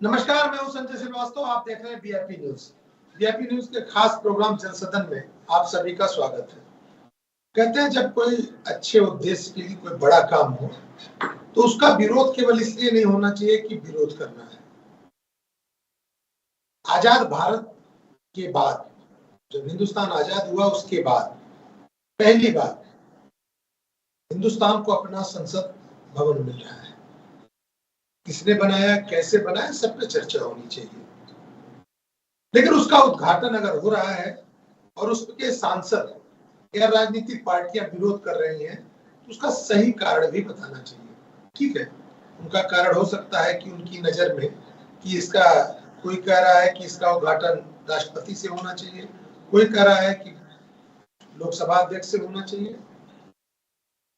नमस्कार, मैं हूं संजय श्रीवास्तव। आप देख रहे हैं वीआईपी न्यूज। वीआईपी न्यूज के खास प्रोग्राम जनसदन में आप सभी का स्वागत है। कहते हैं जब कोई अच्छे उद्देश्य के लिए कोई बड़ा काम हो तो उसका विरोध केवल इसलिए नहीं होना चाहिए कि विरोध करना है। आजाद भारत के बाद, जब हिंदुस्तान आजाद हुआ उसके बाद पहली बार हिंदुस्तान को अपना संसद भवन मिल रहा है। किसने बनाया, कैसे बनाया, सब पे चर्चा होनी चाहिए। लेकिन उसका उद्घाटन अगर हो रहा है और उसके सांसद या राजनीतिक पार्टियां विरोध कर रही हैं तो उसका सही कारण भी बताना चाहिए। ठीक है, उनका कारण हो सकता है कि उनकी नजर में कि इसका, कोई कह रहा है कि इसका उद्घाटन राष्ट्रपति से होना चाहिए, कोई कह रहा है कि लोकसभा अध्यक्ष से होना चाहिए।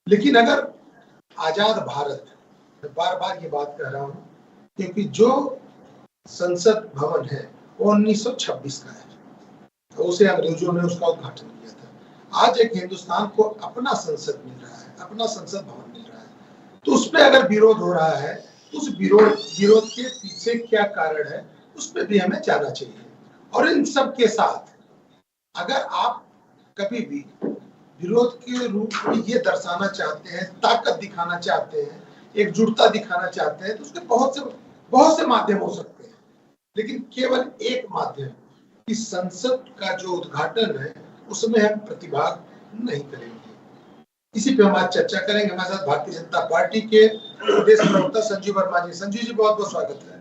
लेकिन अगर आजाद भारत, मैं बार बार ये बात कह रहा हूं क्योंकि जो संसद भवन है वो 1926 का है, तो उसे अंग्रेजों ने उसका उद्घाटन किया था। आज एक हिंदुस्तान को अपना संसद मिल रहा है, अपना संसद भवन मिल रहा है, तो उस पर अगर विरोध हो रहा है तो उस विरोध के पीछे क्या कारण है उस पर भी हमें जानना चाहिए। और इन सब के साथ अगर आप कभी भी विरोध के रूप में ये दर्शाना चाहते हैं, ताकत दिखाना चाहते हैं, एकजुटता दिखाना चाहते हैं, तो उसके बहुत से माध्यम हो सकते हैं। लेकिन केवल एक माध्यम कि संसद का जो उद्घाटन है उसमें हम प्रतिभाग नहीं करेंगे। इसी पे हम आज चर्चा करेंगे। हमारे साथ भारतीय जनता पार्टी के प्रदेश प्रवक्ता संजीव वर्मा जी। संजीव जी, बहुत बहुत स्वागत है।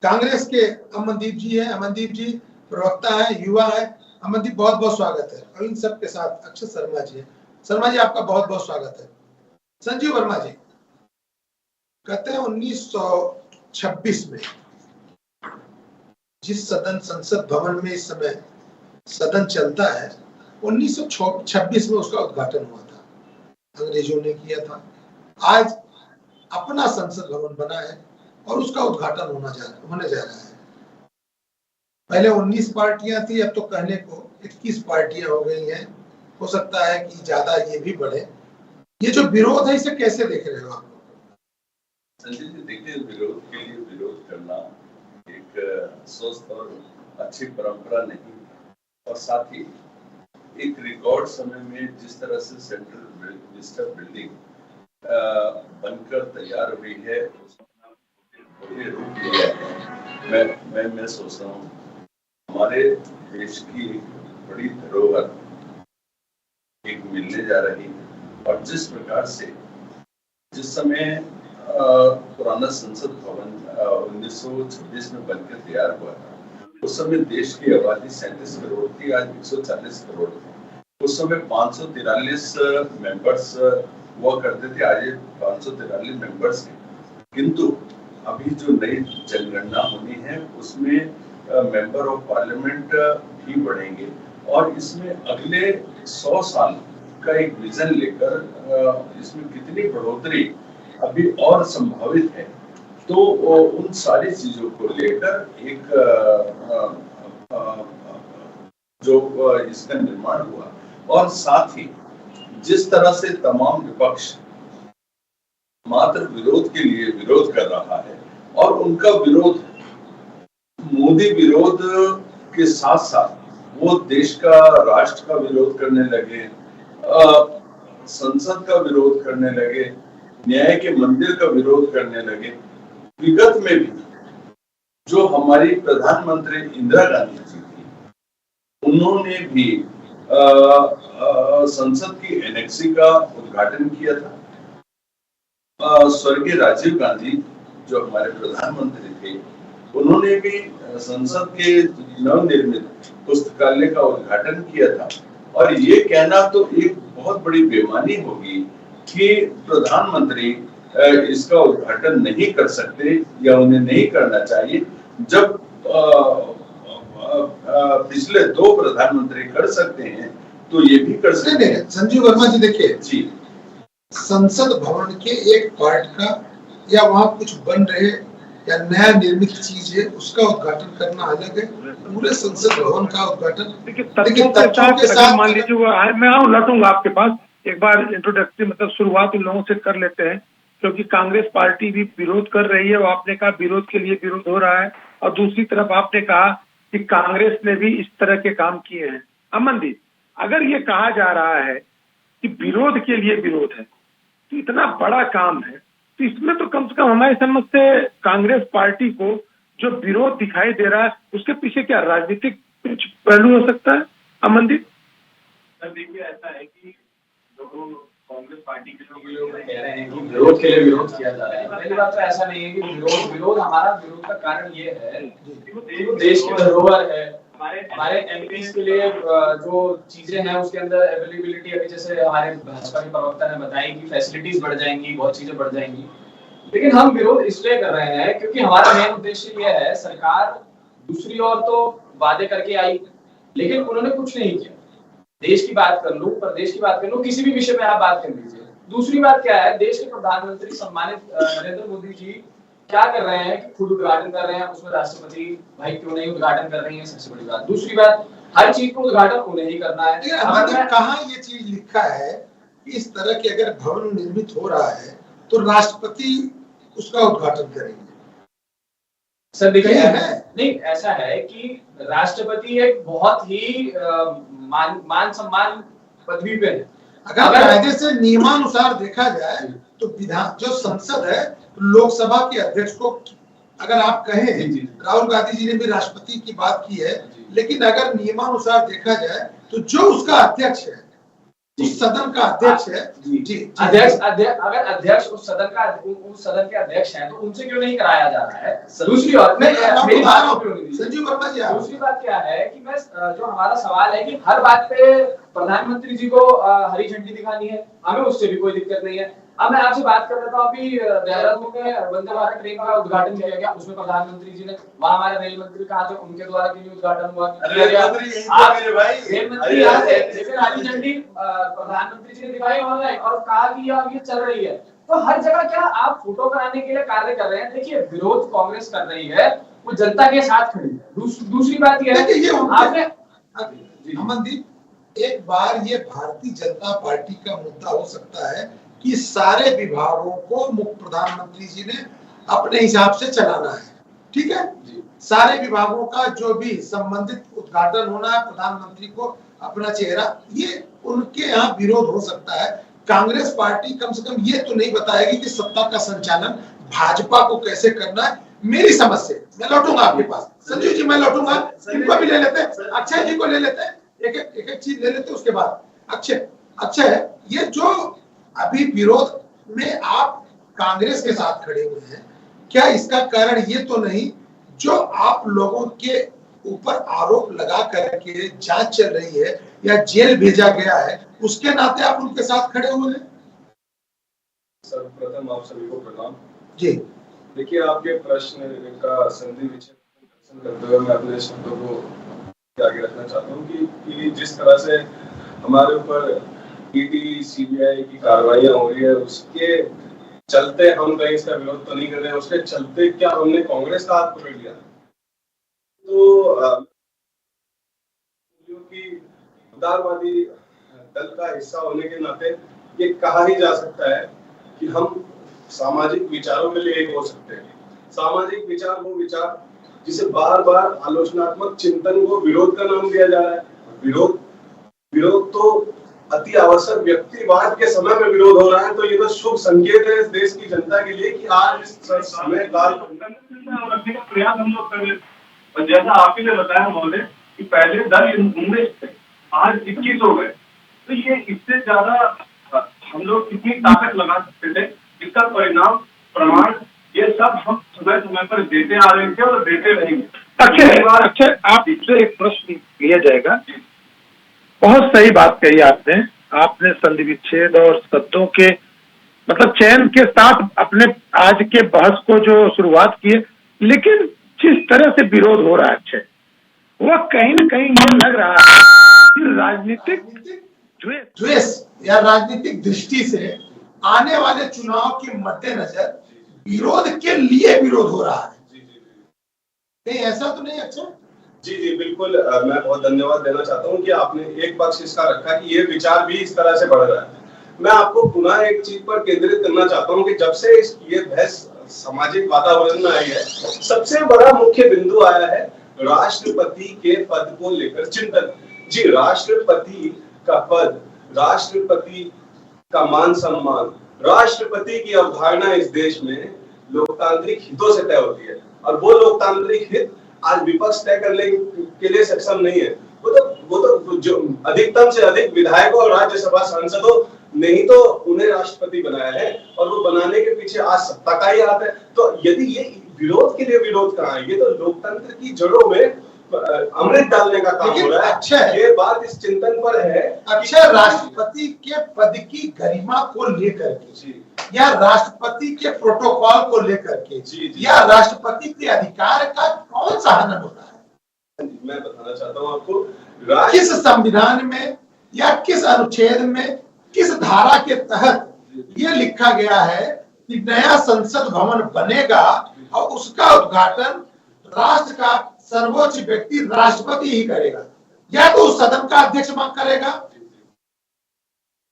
कांग्रेस के अमनदीप जी है, अमनदीप जी प्रवक्ता है, युवा है। अमनदीप, बहुत बहुत स्वागत है। और इन सब के साथ अक्षय शर्मा जी है। शर्मा जी, आपका बहुत बहुत स्वागत है। संजीव वर्मा जी, कहते हैं 1926 में जिस संसद भवन में इस समय सदन चलता है, 1926 में उसका उद्घाटन हुआ था, अंग्रेजों ने किया था। आज अपना संसद भवन बना है और उसका उद्घाटन होने जा रहा है। पहले 19 पार्टियां थी, अब तो कहने को 21 पार्टियां हो गई हैं। हो सकता है कि ज्यादा ये भी बढ़े। ये जो विरोध है इसे कैसे देख रहे हो आप? संजय जी, देखिए, विरोध के लिए विरोध करना एक स्वस्थ और अच्छी परंपरा नहीं, और साथ ही एक रिकॉर्ड समय में जिस तरह से सेंट्रल मिनिस्टर बिल्डिंग बनकर तैयार हुई है, उसमें रूप लिया है। मैं सोचता हूँ हमारे देश की बड़ी धरोहर एक मिलने जा रही है। और जिस प्रकार से जिस समय पुराना संसद भवन 1926 में बनकर तैयार हुआ था, उस समय देश की आबादी 37 करोड़ थी, आज 140 करोड़ है। उस समय 543 मेंबर्स हुआ करते थे, आज 543 मेंबर्स हैं। किंतु अभी जो नई जनगणना होनी है उसमें मेंबर ऑफ पार्लियामेंट भी बढ़ेंगे, और इसमें अगले 100 साल का एक विजन लेकर इसमें कितनी बढ़ोतरी अभी और संभावित है, तो उन सारी चीजों को लेकर एक जो इसका निर्माण हुआ, और साथ ही जिस तरह से तमाम विपक्ष मात्र विरोध के लिए विरोध कर रहा है, और उनका विरोध मोदी विरोध के साथ साथ वो देश का, राष्ट्र का विरोध करने लगे, संसद का विरोध करने लगे, न्याय के मंदिर का विरोध करने लगे। विगत में भी जो हमारी प्रधानमंत्री इंदिरा गांधी जी थी, उन्होंने भी संसद की एनेक्सी का उद्घाटन किया था। स्वर्गीय राजीव गांधी जो हमारे प्रधानमंत्री थे, उन्होंने भी संसद के नवनिर्मित पुस्तकालय का उद्घाटन किया था। और ये कहना तो एक बहुत बड़ी बेईमानी होगी कि प्रधानमंत्री इसका उद्घाटन नहीं कर सकते या उन्हें नहीं करना चाहिए, जब पिछले 2 प्रधानमंत्री कर सकते हैं तो ये भी कर सकते हैं। संजीव वर्मा जी, देखिए जी, संसद भवन के एक पार्ट का या वहां कुछ बन रहे या नया निर्मित चीज है उसका उद्घाटन करना अलग है, पूरे संसद भवन का उद्घाटन। देखिए तथ्यों के साथ मान लीजिए, मैं लौटूंगा आपके पास। एक बार इंट्रोडक्टरी मतलब शुरुआत उन लोगों से कर लेते हैं क्योंकि कांग्रेस पार्टी भी विरोध कर रही है, वो आपने कहा विरोध के लिए विरोध हो रहा है, और दूसरी तरफ आपने कहा कि कांग्रेस ने भी इस तरह के काम किए हैं। अमनदीप, अगर ये कहा जा रहा है कि विरोध के लिए विरोध है, तो इतना बड़ा काम है, तो इसमें तो कम से कम हमारी समझ से कांग्रेस पार्टी को जो विरोध दिखाई दे रहा है, उसके पीछे क्या राजनीतिक कुछ पहलू हो सकता है? अमनदीप, देखिए, ऐसा है कि कांग्रेस पार्टी के लोग कह रहे हैं कि विरोध के लिए विरोध किया जा रहा है। पहली बात तो ऐसा नहीं है कि विरोध हमारा विरोध का कारण ये है कि देश की धरोहर है, हमारे एमपीज के लिए जो चीजें हैं उसके अंदर अवेलेबिलिटी, अभी जैसे हमारे भाजपा के प्रवक्ता ने बताई कि फैसिलिटीज बढ़ जाएंगी, बहुत चीजें बढ़ जाएंगी। लेकिन हम विरोध इसलिए कर रहे हैं क्योंकि हमारा मेन उद्देश्य ये है, सरकार दूसरी ओर तो वादे करके आई लेकिन उन्होंने कुछ नहीं किया। देश की बात कर लूं, प्रदेश की बात कर लूं, किसी भी विषय में आप बात कर लीजिए। दूसरी बात क्या है, देश के प्रधानमंत्री सम्मानित नरेंद्र मोदी जी क्या कर रहे हैं कि खुद उद्घाटन कर रहे हैं, उसमें राष्ट्रपति भाई क्यों नहीं उद्घाटन कर रही है, सबसे बड़ी बात। दूसरी बात, हर चीज को उद्घाटन उन्हें ही करना है। कहाँ ये चीज लिखा है कि इस तरह के अगर भवन निर्मित हो रहा है तो राष्ट्रपति उसका उद्घाटन करेंगे? सर देखिए, नहीं ऐसा है कि राष्ट्रपति एक बहुत ही मान सम्मान पदवी पे है। अगर कायदे से नियमानुसार देखा जाए तो विधान जो संसद है, लोकसभा के अध्यक्ष को, अगर आप कहें, राहुल गांधी जी ने भी राष्ट्रपति की बात की है, लेकिन अगर नियमानुसार देखा जाए तो जो उसका अध्यक्ष है, उस सदन का अध्यक्ष है, अध्यक्ष अगर अध्यक्ष उस सदन के अध्यक्ष हैं तो उनसे क्यों नहीं कराया जा रहा है? दूसरी ओर संजीव वर्मा जी, दूसरी बात क्या है कि मैं जो हमारा सवाल है कि हर बात पे प्रधानमंत्री जी को हरी झंडी दिखानी है, हमें उससे भी कोई दिक्कत नहीं है। अब मैं आपसे बात कर रहा हूँ, अभी देहरादून में वंदे भारत ट्रेन का उद्घाटन किया गया, उसमें प्रधानमंत्री जी ने, वहाँ हमारे रेल मंत्री कहाँ थे, उनके द्वारा क्यों उद्घाटन हुआ? रेल मंत्री यहाँ थे, लेकिन हरी झंडी प्रधानमंत्री जी ने दिखाई ऑनलाइन और कहा कि ये चल रही है। तो हर जगह क्या आप फोटो कराने के लिए कार्य कर रहे हैं? देखिए, विरोध कांग्रेस कर रही है, वो जनता के साथ खड़ी है। दूसरी बात ये है कि आपने, अमनदीप, एक बार ये भारतीय जनता पार्टी का मुद्दा हो सकता है कि सारे विभागों को मुख्य प्रधानमंत्री जी ने अपने हिसाब से चलाना है, ठीक है? सारे विभागों का जो भी संबंधित उद्घाटन होना है, प्रधानमंत्री को अपना चेहरा, ये उनके यहाँ विरोध हो सकता है। कांग्रेस पार्टी कम से कम ये तो नहीं बताएगी कि सत्ता का संचालन भाजपा को कैसे करना है। मेरी समझ से, मैं लौटूंगा आपके पास, संजीव जी मैं लौटूंगा, इनको भी ले लेते हैं, अक्षय जी को ले लेते हैं, एक चीज ले लेते हैं उसके बाद। अक्षय, ये जो अभी विरोध में आप कांग्रेस के साथ खड़े हुए हैं, क्या इसका कारण ये तो नहीं जो आप लोगों के ऊपर आरोप लगा करके जांच चल रही है या जेल भेजा गया है, उसके नाते आप उनके साथ खड़े हुए हैं? सर्वप्रथम आप सभी को प्रणाम जी। देखिए, आपके प्रश्न का संधि विच्छेद करते हुए मैं अपने शब्दों को आगे रखना चाहता हूँ कि जिस तरह से हमारे ऊपर ईडी सीबीआई की कार्रवाइयां हो रही है, उसके चलते हम कहीं इसका विरोध तो नहीं कर रहे हैं, उसके चलते क्या हमने कांग्रेस का हाथ पकड़ लिया? तो की उदारवादी दल का हिस्सा होने के नाते ये कहा ही जा सकता है कि हम सामाजिक विचारों के लिए एक हो सकते हैं। सामाजिक विचार वो विचार जिसे बार बार आलोचनात्मक चिंतन को विरोध का नाम दिया जा रहा है। विरोध तो अति आवश्यक व्यक्तिवाद के समय में विरोध हो रहा है, तो ये तो शुभ संकेत है इस देश की जनता के लिए कि आज इस समय काल प्रयास हम लोग कर रहे हैं। और जैसा आप ही ने बताया महोदय कि पहले 10 उम्र थे, आज 21 हो गए, तो ये इससे ज्यादा हम लोग कितनी ताकत लगा सकते थे, इसका परिणाम प्रमाण ये सब हम समय समय पर देते आ रहे थे और देते रहेंगे। अच्छा, आप इससे एक प्रश्न लिया जाएगा। बहुत सही बात कही आपने संधि विच्छेद और शब्दों के मतलब चयन के साथ अपने आज के बहस को जो शुरुआत की है, लेकिन जिस तरह से विरोध हो रहा है वह कहीं न कहीं ये लग रहा है कि राजनीतिक द्वेष या राजनीतिक दृष्टि से आने वाले चुनाव के मद्देनजर विरोध के लिए विरोध हो रहा है। नहीं ऐसा तो नहीं? अच्छा जी बिल्कुल, मैं बहुत धन्यवाद देना चाहता हूं कि आपने एक पक्ष इसका रखा कि ये विचार भी इस तरह से बढ़ रहा है। मैं आपको पुनः एक चीज पर केंद्रित करना चाहता हूं कि जब से ये बहस सामाजिक वातावरण में आई है, सबसे बड़ा मुख्य बिंदु आया है राष्ट्रपति के पद को लेकर चिंतन। जी, राष्ट्रपति का पद, राष्ट्रपति का मान सम्मान, राष्ट्रपति की अवधारणा इस देश में लोकतांत्रिक हितों से तय होती है, और वो लोकतांत्रिक हित आज विपक्ष तय करने के लिए सक्षम नहीं है। वो तो जो अधिकतम से अधिक विधायकों और राज्यसभा सांसदों ने ही तो उन्हें राष्ट्रपति बनाया है, और वो बनाने के पीछे आज सत्ता का ही हाथ है। तो यदि ये विरोध के लिए विरोध कहाँ है, ये तो लोकतंत्र की जड़ों में अमृत डालने का काम हो रहा है। अच्छा, ये बात इस चिंतन पर है। अच्छा, राष्ट्रपति के पद की गरिमा को लेकर के, या राष्ट्रपति के प्रोटोकॉल को लेकर के, या राष्ट्रपति के अधिकार का कौन सा हनन हो रहा है? मैं बताना चाहता हूँ आपको, किस संविधान में या किस अनुच्छेद में, किस धारा के तहत ये लिखा गया है कि नया संसद भवन बनेगा और उसका उद्घाटन राष्ट्र का सर्वोच्च व्यक्ति राष्ट्रपति ही करेगा, या तो उस सदन का अध्यक्ष करेगा?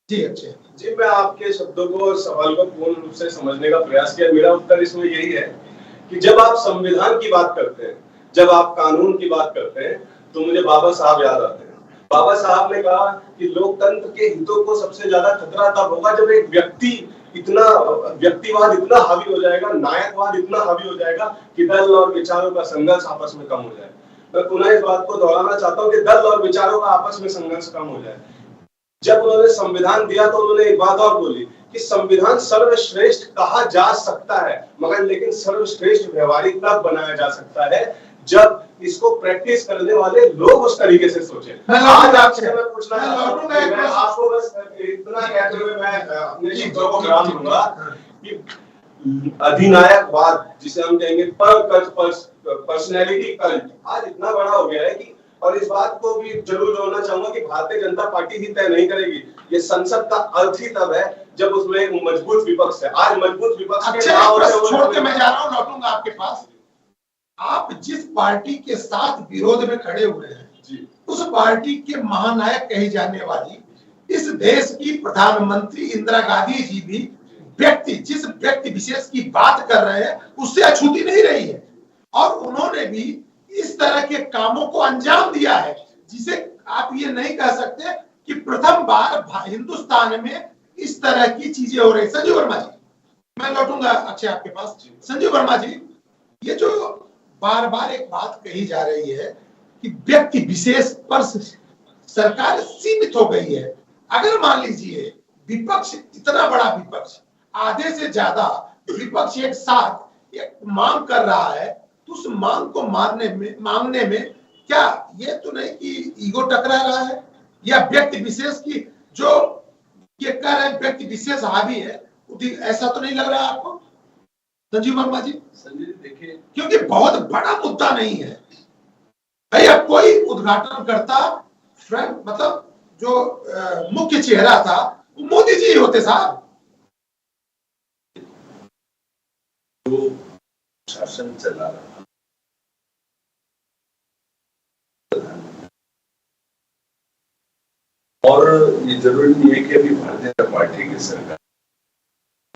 जी, अच्छा जी, मैं आपके शब्दों को और सवाल को पूर्ण रूप से समझने का प्रयास किया। मेरा उत्तर इसमें यही है कि जब आप संविधान की बात करते हैं, जब आप कानून की बात करते हैं, तो मुझे बाबा साहब याद आते हैं। बाबा साहब ने कहा कि लोकतंत्र के हितों को सबसे ज्यादा खतरा तब होगा जब एक व्यक्तिवाद इतना हावी हो जाएगा, नायकवाद इतना हावी हो जाएगा कि दल और विचारों का संघर्ष आपस में कम हो जाए। मैं पुनः इस बात को दोहराना चाहता हूँ कि दल और विचारों का आपस में संघर्ष कम हो जाए। जब उन्होंने संविधान दिया तो उन्होंने एक बात और बोली कि संविधान सर्वश्रेष्ठ कहा जा सकता है, मगर लेकिन सर्वश्रेष्ठ व्यवहारिक तब बनाया जा सकता है जब इसको प्रैक्टिस करने वाले लोग उस तरीके से सोचे। आज आपसे मैं पूछना चाहता हूं, मैं आपको बस इतना कहते हुए मैं अपने शब्दों को विराम दूंगा कि अधिनायकवाद, जिसे हम कहेंगे पर्सनैलिटी कल्ट, आज इतना बड़ा हो गया है कि, और इस बात को भी जरूर जोड़ना चाहूंगा कि भारतीय जनता पार्टी ही तय नहीं करेगी। ये संसद का अर्थ ही तब है जब उसमें एक मजबूत विपक्ष है। आज मजबूत विपक्ष के छोड़ के मैं जा रहा हूँ, लौटूंगा आपके पास। आप जिस पार्टी के साथ विरोध में खड़े हुए हैं, उस पार्टी के महानायक कही जाने वाली इस देश की प्रधानमंत्री इंदिरा गांधी जी भी जिस व्यक्ति विशेष की बात कर रहे हैं उससे अछूती नहीं रही है, और उन्होंने भी इस तरह के कामों को अंजाम दिया है, जिसे आप ये नहीं कह सकते कि प्रथम बार हिंदुस्तान में इस तरह की चीजें हो रही। संजीव वर्मा जी, मैं लौटूंगा अक्षय आपके पास। संजीव वर्मा जी, ये जो बार बार एक बात कही जा रही है कि व्यक्ति विशेष पर सरकार सीमित हो गई है। अगर मान लीजिए विपक्ष, इतना बड़ा विपक्ष, आधे से ज्यादा विपक्ष एक साथ एक मांग कर रहा है, तो उस मांग को मांगने में क्या ये तो नहीं कि ईगो टकरा रहा है, या व्यक्ति विशेष की जो ये कह रहे हैं व्यक्ति विशेष हावी है, ऐसा तो नहीं लग रहा है आपको संजीव वर्मा जी? संजीव देखिए, क्योंकि बहुत बड़ा मुद्दा नहीं है भाई। अब कोई उद्घाटन करता, मतलब जो मुख्य चेहरा था वो मोदी जी होते साहब। जो शासन चला रहा, और ये जरूरी नहीं है कि अभी भारतीय जनता पार्टी की सरकार,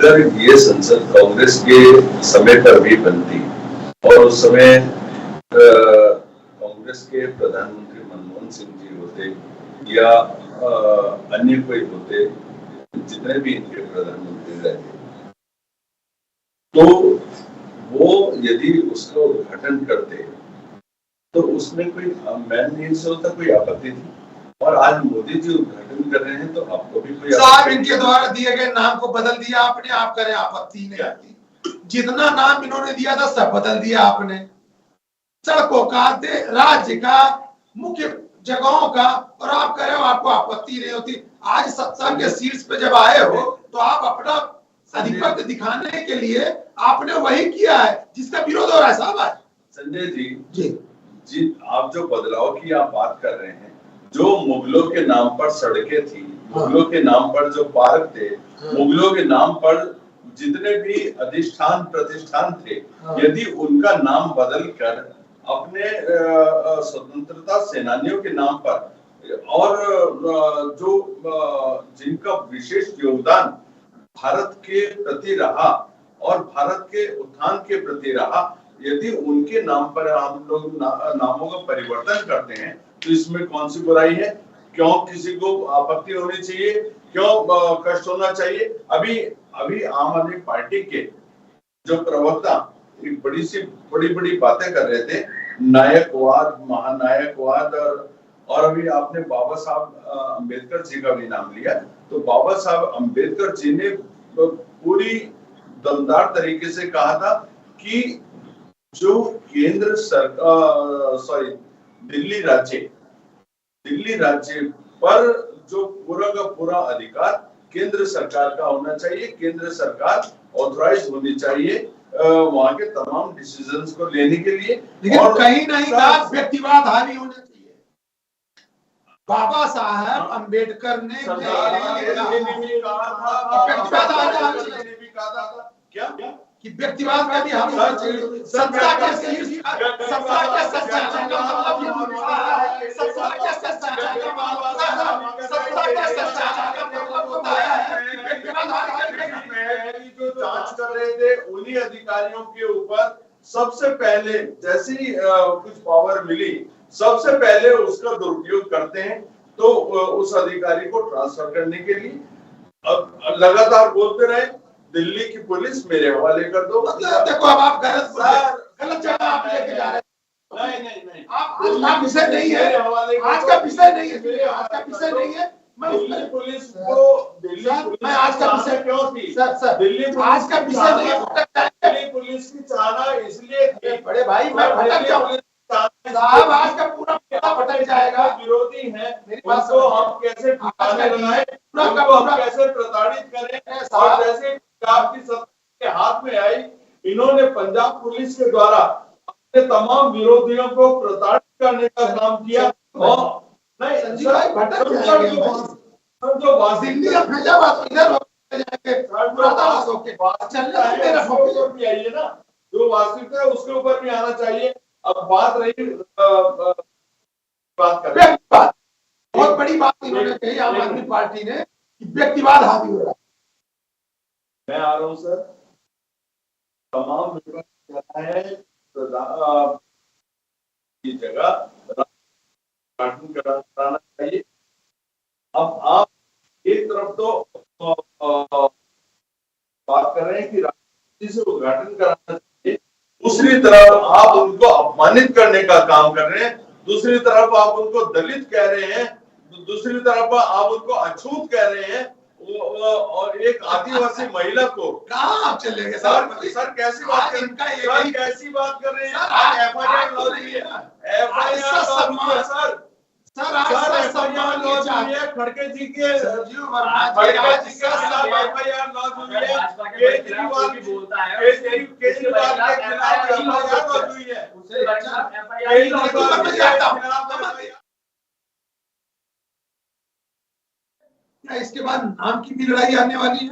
अगर ये संसद कांग्रेस के समय पर भी बनती और उस समय कांग्रेस के प्रधानमंत्री मनमोहन सिंह जी होते या अन्य कोई होते, जितने भी इनके प्रधानमंत्री रहते, तो वो यदि उसका उद्घाटन करते तो उसमें कोई, मैं नहीं सोचता कोई आपत्ति थी। और आज मोदी जी उद्घाटन कर रहे हैं तो आपको भी कोई साहब, इनके द्वारा दिए गए नाम को बदल दिया आपने, आप करें आपत्ति नहीं आती। जितना नाम इन्होंने दिया था सब बदल दिया आपने, सड़कों का, राज्य का, मुख्य जगहों का, और आप कह रहे हो आपको आपत्ति नहीं होती। आज सत्ता के शीर्ष पे जब आए हो तो आप अपना आधिपत्य दिखाने के लिए आपने वही किया है जिसका विरोध हो रहा है साहब आज। संजय जी, आप जो बदलाव की आप बात कर रहे हैं, जो मुगलों के नाम पर सड़कें थी, मुगलों के नाम पर जो पार्क थे, मुगलों के नाम पर जितने भी अधिष्ठान प्रतिष्ठान थे, यदि उनका नाम बदल कर अपने स्वतंत्रता सेनानियों के नाम पर और जो जिनका विशेष योगदान भारत के प्रति रहा और भारत के उत्थान के प्रति रहा, यदि उनके नाम पर हम लोग नामों का परिवर्तन करते हैं तो इसमें कौन सी बुराई है? क्यों किसी को आपत्ति होनी चाहिए? क्यों कष्ट होना चाहिए? अभी आम आदमी पार्टी के जो प्रवक्ता एक बड़ी बातें कर रहे थे, नायकवाद, महानायकवाद, और अभी आपने बाबा साहब अम्बेडकर जी का भी नाम लिया। तो बाबा साहब अम्बेडकर जी ने पूरी दमदार तरीके से कहा था कि जो केंद्र सरकार दिल्ली राज्य पर जो पूरा का पूरा अधिकार केंद्र सरकार का होना चाहिए, केंद्र सरकार ऑथराइज होनी चाहिए वहां के तमाम डिसीजंस को लेने के लिए। लेकिन कहीं नहीं कहा व्यक्तिवाद हावी होना चाहिए। बाबा साहब अम्बेडकर ने कहा था क्या कि व्यक्तिवाद का भी हम होना चाहिए। सत्ता के जो जांच कर रहे थे उन्हीं अधिकारियों के ऊपर सबसे पहले जैसे ही कुछ पावर मिली, सबसे पहले उसका दुरुपयोग करते हैं। तो उस अधिकारी को ट्रांसफर करने के लिए लगातार बोलते रहे दिल्ली की पुलिस मेरे हवाले कर दो। देखो अब आप गलत जगह आप लेके जा रहे हैं। नहीं आप विषय नहीं है, आज का विषय नहीं है, आज का विषय नहीं है। दिल्ली पुलिस को मैं आज का विषय क्यों थी सर दिल्ली आज का विषय नहीं है। दिल्ली पुलिस की चाहना इसलिए थी, बड़े भाई मैं भटक जाऊं साहब, आज का पूरा भटक जाएगा। विरोधी है उनको हम कैसे ठिकाने लगाए, उनको हम कैसे प्रताड़ित करें। और जैसे पंजाब की सत्ता के हाथ में आई, इन्होंने पंजाब पुलिस के द्वारा अपने तमाम विरोधियों को प्रताड़ित करने का काम किया। और नहीं संजीव भाई भटक जाएंगे, जो दिल्ली और फैजाबाद इधर होके आइए ना, जो वास्तविकता है उसके ऊपर भी आना चाहिए। अब बात रही बात करें, बहुत बड़ी बात इन्होंने कही आम आदमी पार्टी ने कि व्यक्तिवाद हावी हो रहा है। मैं आ रहा हूँ सर, तमाम विपक्ष की जगह गठन कराना चाहिए। अब आप एक तरफ तो बात कर रहे हैं कि राष्ट्रपति से उद्घाटन कराना चाहिए, दूसरी तरफ आप उनको अपमानित करने का काम कर रहे हैं, दूसरी तरफ आप उनको दलित कह रहे हैं, दूसरी तरफ आप उनको अछूत कह रहे हैं। और एक आदिवासी महिला को कहाँ आप चले गए सर कैसी बात कर रहे हैं? एफआईआर लॉन्च हुई है सर, खड़गे जी के एफआईआर लॉन्च हुई है, केजरीवाल के खिलाफ लॉन्च हुई है। इसके बाद नाम की भी लड़ाई आने वाली है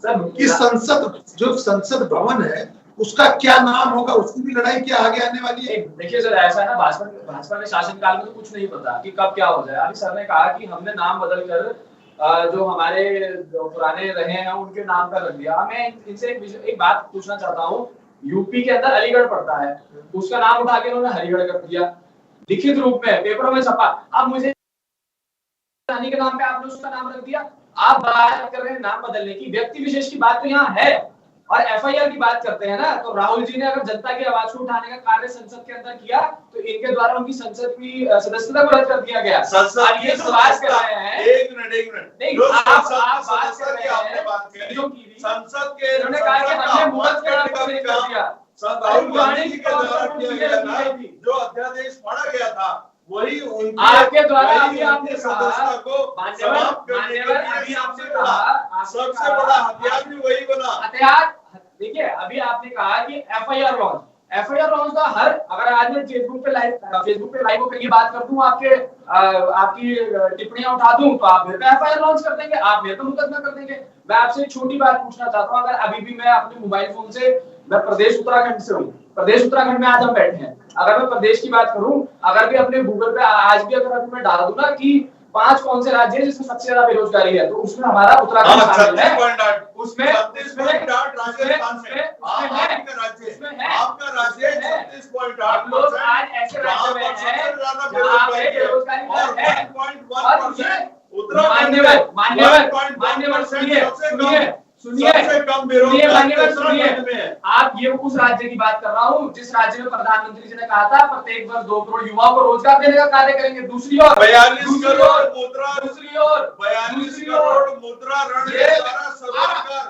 सर कि संसद भवन है उसका क्या नाम होगा, उसकी भी लड़ाई क्या आगे आने वाली है। देखिए सर ऐसा है ना, भाजपा के शासनकाल में तो कुछ नहीं पता कि कब क्या हो जाए। अभी सर ने कहा कि हमने नाम बदल कर जो हमारे पुराने रहे हैं उनके नाम पर रख दिया। मैं इनसे एक बात पूछना चाहता हूँ, यूपी के अंदर अलीगढ़ पड़ता है, उसका नाम उठा के उन्होंने हरिगढ़ कर दिया, लिखित रूप में पेपरों में छपा। अब मुझे रानी के नाम पे आपने उसका नाम रख दिया। आप बात कर रहे हैं नाम बदलने की, व्यक्ति विशेष की बात तो यहाँ है। और एफआईआर की बात करते हैं ना, तो राहुल जी ने अगर जनता की आवाज को उठाने का कार्य संसद के अंदर किया तो इनके द्वारा उनकी संसद की सदस्यता को रद्द कर दिया गया। संसद ये तो बात कर रहे हैं, एक मिनट नहीं आप बात कर रहे हैं जो की संसद के उन्होंने कहा कि हमने मुहूर्त कर दिया, राहुल गांधी के द्वारा किया गया था, जो अध्यादेश पढ़ा गया था वही आपके द्वारा अभी आपने सदस्यता को समाप्त करने के लिए सबसे बड़ा हथियार भी वही बना। हथियार देखिए, अभी आपने कहा कि एफआईआर लॉन्च का हर, अगर आज मैं फेसबुक पे लाइव होकर ये बात कर दूं, आपकी टिप्पणियां उठा दूं, तो आप मेरे पे एफआईआर लॉन्च कर देंगे, आप मेरे पे मुकदमा कर देंगे। मैं आपसे एक छोटी बात पूछना चाहता हूं, अगर अभी भी मैं अपने मोबाइल फोन से, मैं प्रदेश उत्तराखंड से हूँ, प्रदेश उत्तराखंड में आज हम बैठे हैं, अगर मैं प्रदेश की बात करूं, अगर भी अपने गूगल पे आज भी अगर अभी मैं डाल दूं ना कि 5 कौन से राज्य है जिसमें सबसे ज्यादा बेरोजगारी है? तो उसमें हमारा उत्तराखंड शामिल है। उसमें राजस्थान से आपका राज्य 36.8। आप लोग आज ऐसे राज्य में हैं जहां पे बेरोजगारी है। मान्यवर सुनिए आप, ये उस राज्य की बात कर रहा हूँ जिस राज्य में प्रधानमंत्री जी ने कहा था प्रत्येक वर्ष 2 करोड़ युवाओं को रोजगार देने का कार्य करेंगे। दूसरी ओर 42 करोड़ मुद्रा ऋण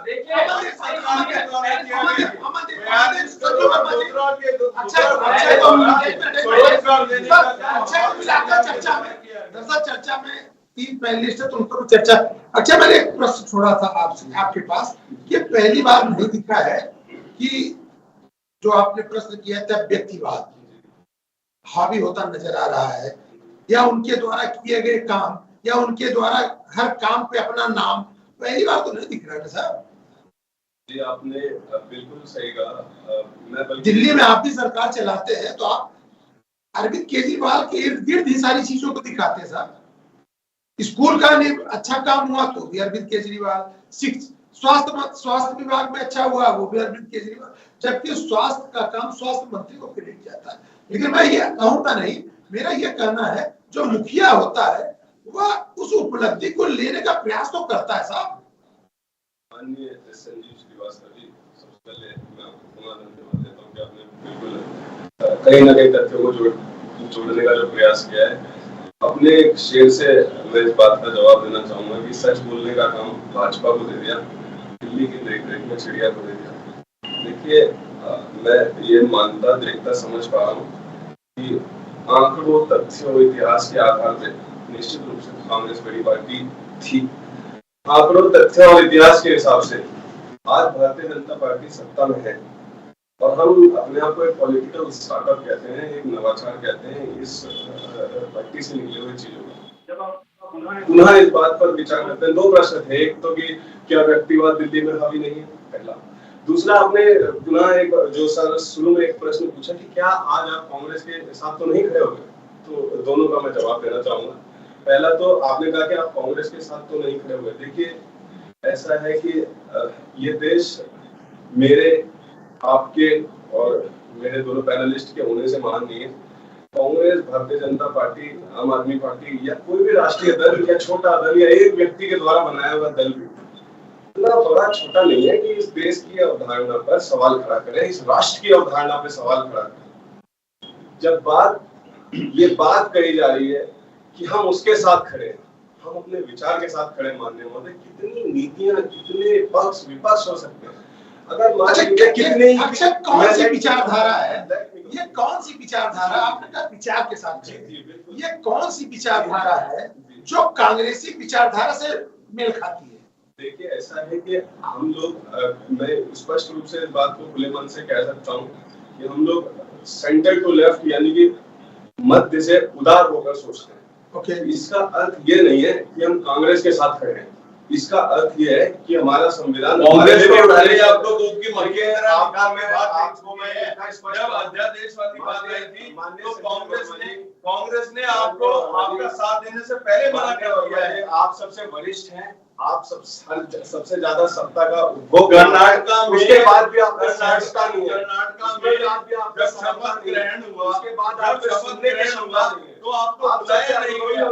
देखिए चर्चा में 3 पैनलिस्ट है तो उनको चर्चा। अच्छा, मैंने एक प्रश्न छोड़ा था आपसे, आपके पास, ये पहली बार नहीं दिखा है कि जो आपने प्रश्न किया था व्यक्तिवाद हावी होता नजर आ रहा है, या उनके द्वारा किए गए काम, या उनके द्वारा हर काम पे अपना नाम, पहली बार तो नहीं दिख रहा है साहब। जी आपने बिल्कुल सही कहा। मैं दिल्ली में आप भी सरकार चलाते हैं तो आप अरविंद केजरीवाल के इर्द गिर्द ही सारी चीजों को दिखाते हैं साहब। स्कूल का अच्छा काम हुआ तो भी अरविंद केजरीवाल, स्वास्थ्य विभाग में अच्छा हुआ वो भी अरविंद केजरीवाल, जबकि स्वास्थ्य का काम स्वास्थ्य मंत्री को क्रेडिट जाता है। लेकिन मैं ये कहूंगा नहीं, मेरा ये कहना है जो मुखिया होता है वह उस उपलब्धि को लेने का प्रयास तो करता है साहब। माननीय संजीव श्रीवास्तव जी, सबसे पहले मैं आपको धन्यवाद देता हूँ कि आपने बिल्कुल कहीं ना कहीं तथ्यों को जोड़ने का जो प्रयास किया है। अपने शेर से मैं इस बात का जवाब देना चाहूंगा कि सच बोलने का काम भाजपा को दे दिया, दिल्ली की देखरेख में चिड़िया को दे दिया। देखिए मैं ये मानता देखता समझ पा रहा हूँ कि आंकड़ों, तथ्यों, इतिहास के आधार पर निश्चित रूप से कांग्रेस बड़ी पार्टी थी। आंकड़ों, तथ्यों और इतिहास के हिसाब से आज भारतीय जनता पार्टी सत्ता में है और हम अपने आप को एक पॉलिटिकल स्टार्टअप कहते हैं, एक नवाचार कहते हैं इस पार्टी से निकले हुए चीजों का। पुनः इस बात पर विचार करते हैं। 2 प्रश्न थे, एक तो कि क्या व्यक्तिवाद दिल्ली में हावी नहीं है, पहला। दूसरा, आपने पुनः एक जो सर शुरू में एक प्रश्न पूछा कि क्या आज आप कांग्रेस के साथ तो नहीं खड़े हो गए, तो दोनों का मैं जवाब देना चाहूंगा। पहला तो आपने कहा कि आप कांग्रेस के साथ तो नहीं खड़े हुए। देखिए ऐसा है कि ये देश मेरे, आपके और मेरे दोनों पैनलिस्ट के होने से महान नहीं है। कांग्रेस, भारतीय जनता पार्टी, आम आदमी पार्टी या कोई भी राष्ट्रीय दल या छोटा दल या एक व्यक्ति के द्वारा बनाया हुआ दल भी इतना बड़ा छोटा नहीं है कि इस देश की अवधारणा पर सवाल खड़ा करें, इस राष्ट्र की अवधारणा पर सवाल खड़ा करें। जब ये बात कही जा रही है कि हम उसके साथ खड़े हैं, हम अपने विचार के साथ खड़े, मानने वाले कितनी नीतियां, कितने पक्ष विपक्ष हो सकते हैं। अगर कौन सी विचारधारा है, ये कौन सी विचारधारा, आपने कहा विचार के साथ, ये कौन सी विचारधारा है जो कांग्रेसी विचारधारा से मेल खाती है? देखिए ऐसा है कि हम लोग, मैं स्पष्ट रूप से इस बात को खुले मन से कह सकता हूँ कि हम लोग सेंटर टू लेफ्ट यानी कि मध्य से उदार होकर सोचते हैं। इसका अर्थ ये नहीं है कि हम कांग्रेस के साथ खड़े हैं, इसका अर्थ ये है कि हमारा संविधान कांग्रेस को उठाइए, आपको दूध की मक्खी की तरह आपका में बात आपको मैं जब अध्यादेशवादी बात आई थी तो कांग्रेस ने आपको आपका साथ देने से पहले मना कर दिया है। आप सबसे वरिष्ठ हैं, आप सबसे ज्यादा सत्ता का उपभोग, कर्नाटका में उसके बाद भी आपका सहजता नहीं है, कर्नाटका में जब शपथ ग्रहण हुआ, उसके बाद आप शपथ ग्रहण हुआ तो आपको बुलाया नहीं गया,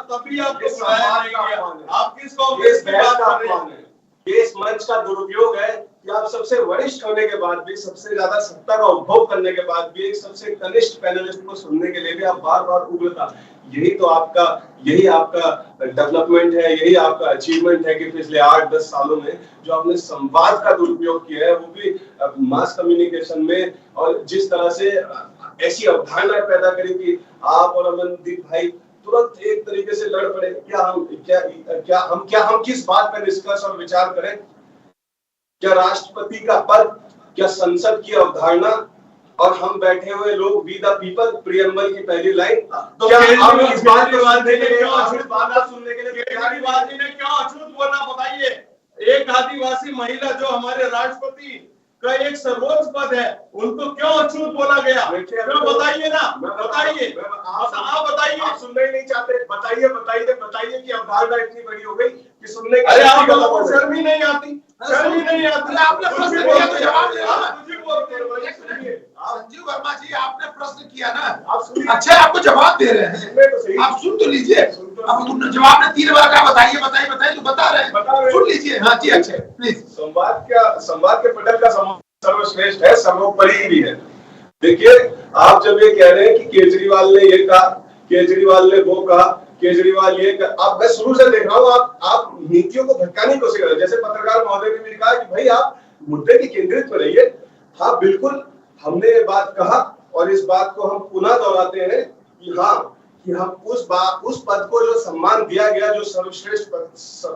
तभी आपको बुलाया नहीं गया। आप किस कांग्रेस की बात कर रहे हैं? ये इस मंच का दुरुपयोग है कि आप सबसे वरिष्ठ होने के बाद भी, सबसे ज्यादा सत्ता का उपभोग करने के बाद भी, एक सबसे कनिष्ठ पैनलिस्ट को सुनने के लिए भी आप बार बार उगलता। यही आपका डेवलपमेंट है, यही आपका अचीवमेंट है कि पिछले 8-10 सालों में जो आपने संवाद का दुरुपयोग किया है, वो भी मास कम्युनिकेशन में, और जिस तरह से ऐसी अवधारणा पैदा करी कि आप और अमनदीप भाई तुरंत एक तरीके से लड़ पड़े। क्या हम किस बात पर निष्कर्ष और विचार करें? क्या राष्ट्रपति का पद, क्या संसद की अवधारणा, और हम बैठे हुए लोग वी द पीपल, प्रियम्बल की पहली लाइन, तो क्या हम इस बात को सुनने के लिए केजरीवाल जी ने क्यों अछूत बोला बताइए? एक आदिवासी महिला जो हमारे राष्ट्रपति का एक सर्वोच्च पद है, उनको क्यों अछूत बोला गया? क्यों बताइए ना, बताइए, आप बताइए। आप सुनना ही नहीं चाहते, बताइए बताइए कि अवधारणा इतनी बड़ी हो गई कि सुनने की अरे आप शक्ति लोगों खत्म को हो गई। शर्म ही नहीं आती, शर्म ही नहीं आती। आपने कुछ प्रश्न भी किया तो बोलते जवाब हैं, दे रहा आप ना। कुछ भी बोलते हैं। संजीव वर्मा जी, आपने प्रश्न किया ना, आप सुनिए। अच्छा आपको जवाब दे रहे हैं, सुनने तो सही। आप सुन तो लीजिए। सुन तो अब उन्होंने जवाब ने 3 बार कहा बताइए बताइए बताइए, तो बता रहे बता हैं, रहे हैं। सुन लीजिए। हाँ जी, अच्छा प्लीज। संवाद के पटल का संवाद सर्वश्रेष्ठ है, सर्वोपरि भी है। देखिए, आप जब ये कह रहे हैं कि केजरीवाल ने ये कहा, केजरीवाल ने वो कहा, केजरीवाल ये कहा, अब मैं शुरू से देख रहा हूँ आप नीतियों को भटकाने की कोशिश कर रहे हैं। जैसे पत्रकार महोदय ने भी कहा कि भाई आप मुद्दे की केंद्रित में रहिए। हाँ बिल्कुल, हमने ये बात कहा और इस बात को हम पुनः दोहराते हैं कि हाँ, कि हम उस पद को जो सम्मान दिया गया, जो सर्वश्रेष्ठ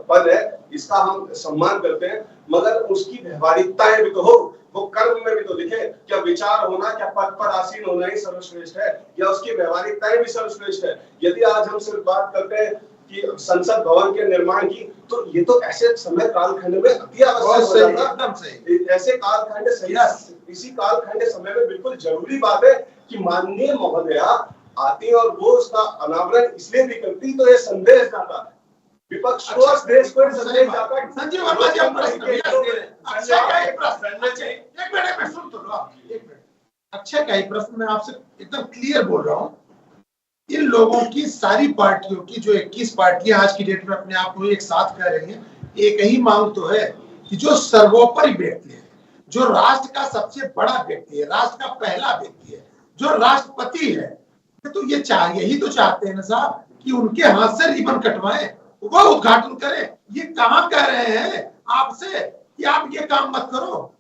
पद है, इसका हम सम्मान करते हैं, मगर उसकी व्यवहारिकताएं भी तो हो, वो कर्म में भी तो दिखे। क्या विचार होना, क्या पद पर आसीन होना ही सर्वश्रेष्ठ है, या उसकी व्यवहारिकताएं भी सर्वश्रेष्ठ है? यदि आज हम सिर्फ बात करते हैं कि संसद भवन के निर्माण की, तो ये तो ऐसे समय कालखंड में अति आवश्यक हो जाता। एकदम सही। ऐसे कालखंड इसी कालखंड समय में बिल्कुल जरूरी बात है कि माननीय महोदया आती और वो उसका अनावरण इसलिए भी करती तो ये संदेश जाता है विपक्ष को, देश को संदेश जाता है। संजीव वर्मा जी, आप प्रश्न अच्छा का एक प्रश्न, एक मिनट में सुन तो लो आप, एक मिनट। अच्छा का एक प्रश्न मैं आपसे एकदम क्लियर बोल रहा हूँ। इन लोगों की सारी पार्टियों की जो 21 पार्टियां आज की डेट में अपने आप को एक साथ कह रही हैं, एक ही मांग तो है कि जो सर्वोपरि व्यक्ति है, जो राष्ट्र का सबसे बड़ा व्यक्ति है, राष्ट्र का पहला व्यक्ति है, जो राष्ट्रपति है, तो ये यही तो चाहते हैं ना साहब कि उनके हाथ से रिबन कटवाएं, वो उद्घाटन करें। ये कहां कह रहे हैं आपसे कि आप ये काम मत करो?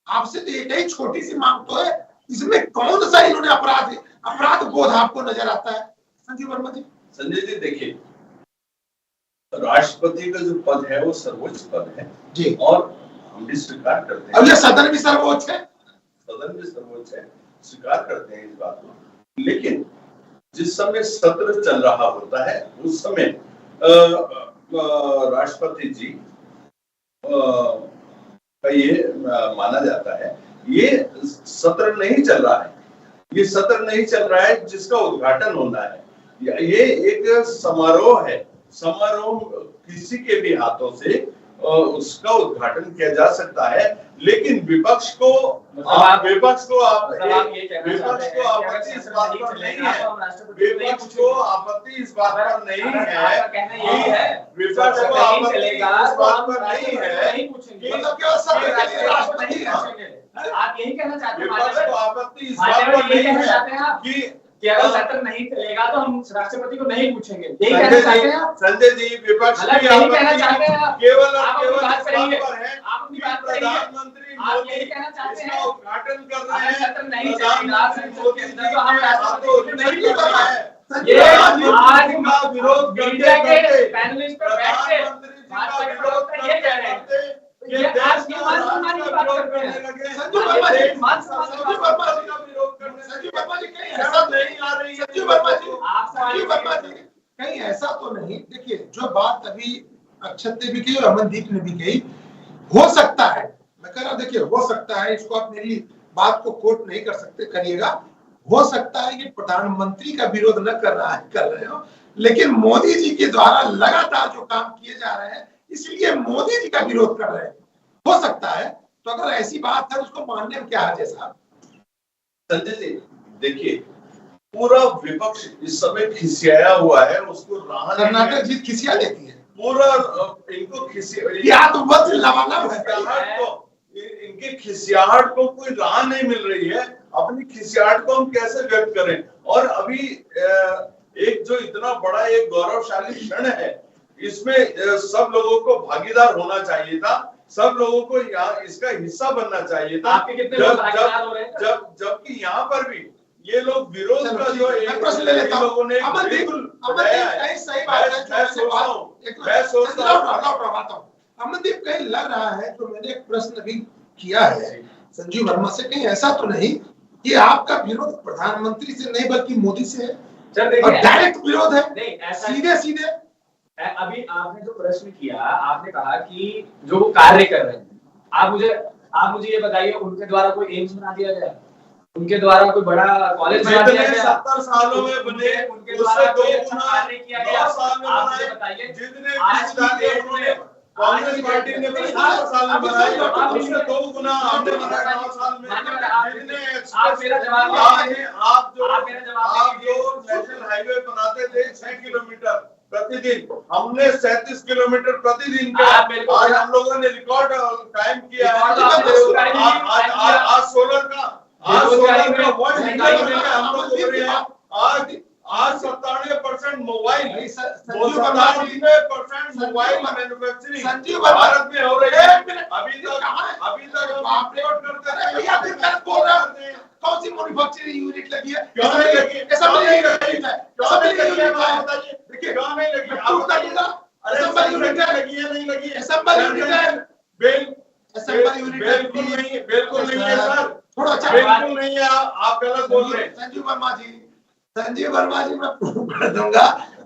आपसे तो एक ही छोटी सी मांग तो है, इसमें कौन सा इन्होंने अपराध बोध आपको नजर आता है? संजीव वर्मा जी। संजय जी देखिए, राष्ट्रपति का जो पद है वो सर्वोच्च पद है जी, और हम भी स्वीकार करते हैं। अब ये सदन भी सर्वोच्च है, सदन भी सर्वोच्च है, स्वीकार करते हैं इस बात को। लेकिन जिस समय सत्र चल रहा होता है उस समय राष्ट्रपति जी का ये माना जाता है ये सत्र नहीं चल रहा है, ये सत्र नहीं चल रहा है जिसका उद्घाटन होना है। ये एक समारोह है, समारोह किसी के भी हाथों से उसका उद्घाटन किया जा सकता है। लेकिन विपक्ष को आपत्ति इस बात पर नहीं है, विपक्ष को आपत्ति इस बात पर नहीं है, विपक्ष को आपत्ति इस बात पर नहीं है, मतलब केवल सत्र के लिए राष्ट्रपति है। आप यही कहना चाहते हैं? विपक्ष को आपत्ति इस बात पर नहीं है कि अगर सत्र नहीं चलेगा तो हम राष्ट्रपति को नहीं पूछेंगे, यही कहना चाहते हैं आप? संजय जी, विपक्ष की आपत्ति केवल और केवल इस बात पर है कि प्रधानमंत्री मोदी इसका उद्घाटन कर रहे हैं। सत्र नहीं चलेगा संसद के अंदर तो हम राष्ट्रपति को नहीं नहीं कर रहा है। ये आज का विरोध मीडिया करते के पैनलिस्ट पर बैठ के प्रधानमंत्री जी भाजपा का के विरोध प्रवक्ता ये कह रहे हैं। करते ये आज की मान सम्मान की बात करते हैं। संजीव वर्मा जी, मान सम्मान की संजीव बात वर्मा करते जी, हैं। संजीव वर्मा जी कहीं ऐसा नहीं आ रही है। संजीव वर्मा जी, संजीव वर्मा जी कहीं ऐसा तो नहीं। देखिए, जो बात अभी अक्षत ने भी कही और अमनदीप ने भी कही, हो सकता है, मैं कह रहा हूं, देखिए हो सकता है, इसको आप मेरी बात को कोट नहीं कर सकते, करिएगा, हो सकता है कि प्रधानमंत्री का विरोध न कर रहे हो, लेकिन मोदी जी के द्वारा लगातार जो काम किए जा रहे हैं इसलिए मोदी जी का विरोध कर रहे हैं, हो सकता है। तो अगर ऐसी बात है उसको मानने में क्या है साहब? संजय जी देखिए, पूरा विपक्ष इस समय खिसियाया हुआ है, उसको कर्नाटक जीत खिसिया लेती है, पूरा इनको इनके खिसियाहट को कोई राह नहीं मिल रही है। अपनी खिसियाहट को हम कैसे व्यक्त करें? और अभी एक जो इतना बड़ा एक गौरवशाली क्षण है, इसमें सब लोगों को भागीदार होना चाहिए था, सब लोगों को यहाँ इसका हिस्सा बनना चाहिए था। आपके कितने लोग भागीदार हो रहे हैं? जबकि यहाँ पर भी ये लोग विरोध का जो एक प्रश्न ले लेता हूं। लोगों ने अमनदीप कहीं सही बात है, अमनदीप कहीं लग रहा है, तो मैंने एक प्रश्न भी किया है संजीव वर्मा से, कहीं ऐसा तो नहीं कि आपका विरोध प्रधानमंत्री से नहीं बल्कि मोदी से है और डायरेक्ट विरोध है? नहीं, ऐसा सीधे सीधे अभी आपने जो प्रश्न किया, आपने कहा कि जो वो कार्य कर रहे हैं, आप मुझे ये बताइए, उनके द्वारा कोई एम्स बना दिया गया? उनके द्वारा कोई बड़ा कॉलेज बना दिया जितने गया 70 सालों में बने उनके द्वारा उससे कोई 2 अच्छा गुना कार्य किया गया 2 साल में आप बनाए। मुझे बताइए जितने आज की डेट में कांग्रेस पार्टी ने 70 साल में बनाए उससे 2 गुना हमने बनाए 9 साल में। आप मेरा जवाब आप जो नेशनल हाईवे बनाते थे 6 किलोमीटर प्रतिदिन, हमने 37 किलोमीटर प्रतिदिन का आज हम लोगों ने रिकॉर्ड कायम किया है। आज सोलर का हम लोग बोल रहे हैं आज 97% मोबाइल 97% मोबाइल मैन्युफैक्चरिंग भारत में हो रही है। अभी तक आप रिकॉर्ड करते रहे भैया, फिर गलत बोल रहे हैं। कौन सी मैन्युफैक्चरिंग यूनिट लगी है? क्यों नहीं लगी? असेंबली यूनिट है, असेंबली यूनिट है, बताइए देखिए क्यों नहीं लगी? आप बताइएगा। असेंबली यूनिट लगी है नहीं लगी? असेंबली यूनिट है, असेंबली यूनिट है। बिल्कुल नहीं है सर, थोड़ा अच्छा बिल्कुल नहीं है। आप गलत बोल रहे हैं। संजीव वर्मा जी मैं प्रूव कर दूंगा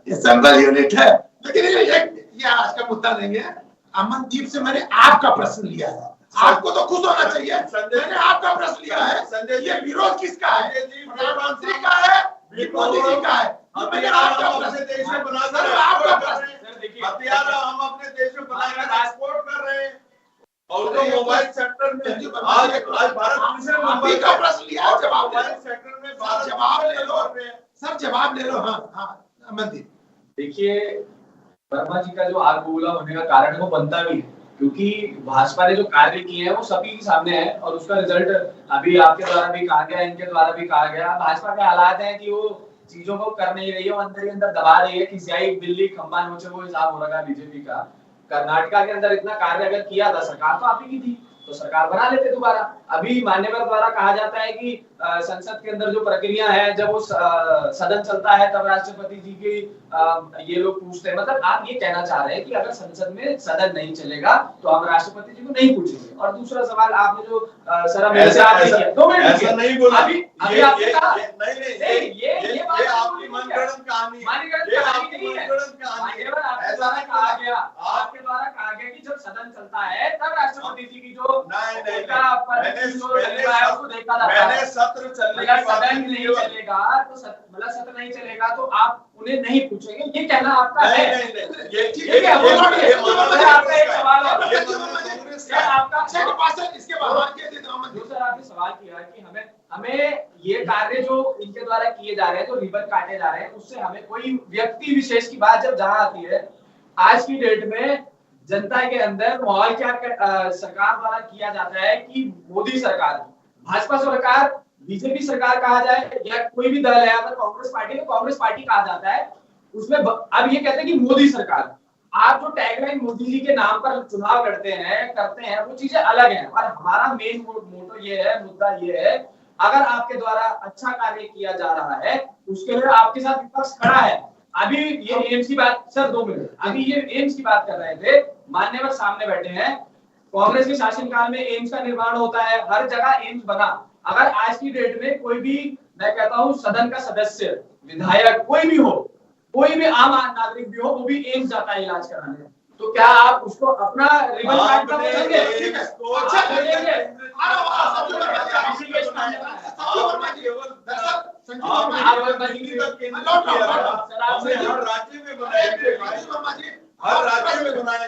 असेंबली यूनिट है, लेकिन ये आज का मुद्दा नहीं है। अमनदीप से मैंने आपका प्रश्न लिया है, आपको तो खुश होना चाहिए। मैंने आपका प्रश्न लिया है, ये विरोध किसका है? प्रधानमंत्री का है, मोदी जी का है? मैंने आपका प्रश्न देश में बना सर, आपका प्रश्न हथियार हम अपने देश में बनाकर एक्सपोर्ट कर रहे हैं। और तो मोबाइल सेक्टर में आज भारत दूसरे नंबर का प्रश्न लिया, जवाब मोबाइल सेक्टर में भारत जवाब ले लो सर, जवाब ले लो। हाँ अमनदीप, देखिए वर्मा जी का जो आग बबूला होने का कारण है वो बनता भी है, क्योंकि भाजपा ने जो कार्य किए हैं वो सभी के सामने है और उसका रिजल्ट अभी आपके द्वारा भी कहा गया, इनके द्वारा भी कहा गया। भाजपा के हालात हैं कि वो चीजों को कर नहीं रही है, वो अंदर ही अंदर दबा रही है कि सियाई दिल्ली खंबा नोचे वो हिसाब हो रहा है बीजेपी का। कर्नाटका के अंदर इतना कार्य अगर किया था, सरकार तो आप ही की थी, तो सरकार बना लेते दोबारा। अभी मान्यवर द्वारा कहा जाता है कि संसद के अंदर जो प्रक्रिया है, जब वो सदन चलता है तब राष्ट्रपति जी की ये लोग पूछते हैं। मतलब आप ये कहना चाह रहे हैं कि अगर संसद में सदन नहीं चलेगा तो हम राष्ट्रपति जी को नहीं पूछेंगे। और दूसरा सवाल आपने जो ऐसा 2 मिनट नहीं बोला। अभी आपने कहा नहीं ये आपकी मनगढ़ंत कहानी आपके द्वारा कहा गया कि जब सदन चलता है तब राष्ट्रपति जी की जो मैंने सत्र चलने अगर सदन नहीं चलेगा तो मतलब सत्र नहीं चलेगा तो आप उन्हें नहीं पूछेंगे, ये कहना आपका है। आपका एक सवाल है, आपका इसके बाद दूसरा आपने सवाल किया कि हमें ये कार्य जो इनके द्वारा किए जा रहे हैं, जो रिबन काटे जा रहे हैं, उससे हमें कोई व्यक्ति विशेष की बात जब जहां आती है, आज की डेट में जनता के अंदर माहौल क्या सरकार द्वारा किया जाता है कि मोदी सरकार, भाजपा सरकार, बीजेपी सरकार कहा जाए या कोई भी दल है, अगर कांग्रेस पार्टी को कांग्रेस पार्टी कहा जाता है, उसमें अब ये कहते हैं कि मोदी सरकार। आप जो टैगलाइन मोदी जी के नाम पर चुनाव करते हैं वो चीजें अलग हैं। और हमारा मेन मोटो ये है, मुद्दा ये है, अगर आपके द्वारा अच्छा कार्य किया जा रहा है उसके लिए आपके साथ विपक्ष खड़ा है। अभी ये एम्स की बात, सर 2 मिनट, अभी ये एम्स की बात कर रहे थे, मान्यवर सामने बैठे हैं, कांग्रेस के शासनकाल में एम्स का निर्माण होता है, हर जगह एम्स बना। अगर आज की डेट में कोई भी, मैं कहता हूं सदन का सदस्य, विधायक, कोई भी हो, कोई भी आम नागरिक भी हो, वो भी एम्स जाता है इलाज कराने, तो क्या आप उसको अपना रिबन काटना बोलेंगे?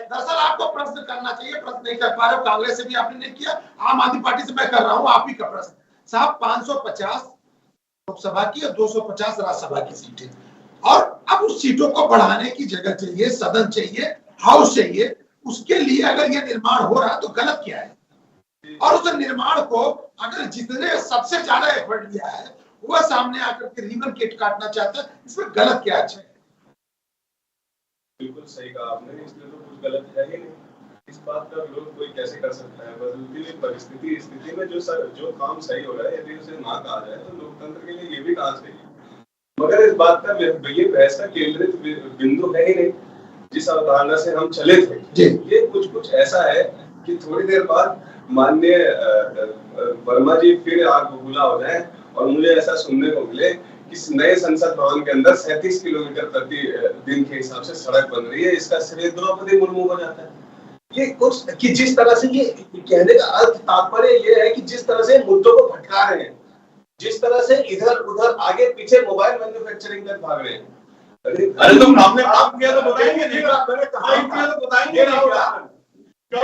दरअसल आपको प्रश्न करना चाहिए, प्रश्न नहीं कर पा रहे हो, कांग्रेस से भी आपने नहीं किया, आम आदमी पार्टी से मैं कर रहा हूँ, आप ही का प्रश्न। साहब 550 लोकसभा की और 250 राज्यसभा की सीटें, और अब उस सीटों को बढ़ाने की जगह चाहिए, सदन चाहिए, हाउस चाहिए। उसके लिए अगर ये निर्माण हो रहा है तो गलत क्या है? और उस निर्माण को अगर जितने सबसे ज्यादा एफर्ट लिया है वह सामने आकर के रिबन काटना चाहता है, इसमें गलत क्या है? बिल्कुल सही कहा आपने, इसमें तो कुछ गलत है ही नहीं। इस बात का विरोध कोई कैसे कर सकता है? बदलती हुई स्थिति में जो काम सही हो रहा है, यदि उसे ना कहा जाए तो लोकतंत्र के लिए ये भी कहा सही है। मगर इस बात का ये बहस का केंद्रित बिंदु है ही नहीं जिस अवधारणा से हम चले थे। ये कुछ ऐसा है कि थोड़ी देर बाद माननीय वर्मा जी फिर आग बबूला हो जाए और मुझे ऐसा सुनने को मिले कि नए संसद भवन के अंदर 37 किलोमीटर प्रति दिन के हिसाब से सड़क बन रही है, इसका श्रेय द्रौपदी मुर्मू को जाता है। ये कुछ कि जिस तरह से ये कहने का अर्थ तात्पर्य ये है कि जिस तरह से मुद्दों को भटका रहे हैं, जिस तरह से इधर उधर आगे पीछे मोबाइल मैन्युफैक्चरिंग तक भाग रहे हैं। अरे तुम हमने काम किया तो बताएंगे नहीं, काम किया तो बताएंगे नहीं, क्यों